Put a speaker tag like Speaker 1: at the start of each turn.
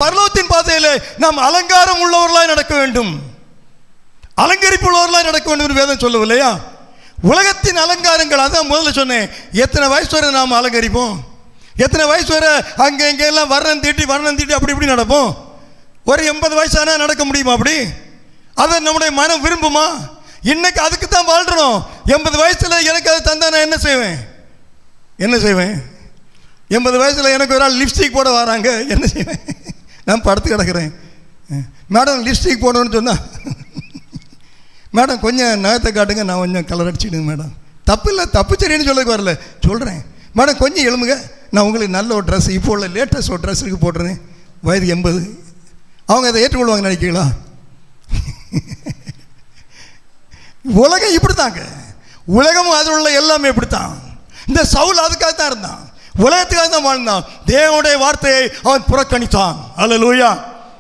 Speaker 1: பரலோகத்தின் பாதையிலே நாம் அலங்காரம் உள்ளவர்களாய் நடக்க வேண்டும், அலங்கரிப்பு உள்ளவர்களாய் நடக்க வேண்டும் என்று வேதம் சொல்லவில்லையா? உலகத்தின் அலங்காரங்கள், அதான் முதல்ல சொன்னேன். எத்தனை வயசு வரை நாம் அலங்கரிப்போம்? எத்தனை வயசு வரை அங்கே இங்கெல்லாம் வர்ணம் தீட்டி அப்படி இப்படி நடப்போம்? ஒரு 80 வயசானா நடக்க முடியுமா? அப்படி அதை நம்முடைய மனம் விரும்புமா? இன்னைக்கு அதுக்கு தான் வாழ்றோம். 80 வயசில் எனக்கு அதை தந்தா நான் என்ன செய்வேன்? 80 வயசில் எனக்கு ஒரு ஆள் லிப்ஸ்டிக் போட வராங்க, என்ன செய்வேன்? நான் படுத்து கிடக்கிறேன். மேடம் லிப்ஸ்டிக் போடணும்னு சொன்னால், மேடம் கொஞ்சம் நகத்தை காட்டுங்க, நான் கொஞ்சம் கலர் அடிச்சுடுங்க மேடம். தப்பு இல்லை, தப்பு சரின்னு சொல்ல வரல, சொல்கிறேன். மேடம் கொஞ்சம் எழுமுங்க, நான் உங்களுக்கு நல்ல ஒரு ட்ரெஸ், இப்போ உள்ள லேட்டஸ்ட் ஒரு ட்ரெஸ் இருக்கு போட்டுறேன். வயது 80. அவங்க அதை ஏற்றுக்கொள்வாங்க நினைக்கிறீங்களா? உலகம் இப்படித்தாங்க. உலகமும் அதில் உள்ள எல்லாமே இப்படித்தான். இந்த சவுல் அதுக்காக தான் இருந்தான், உலகத்துக்காக தான் வாழ்ந்தான். தேவனுடைய வார்த்தையை அவன் புறக்கணித்தான். அல்லேலூயா.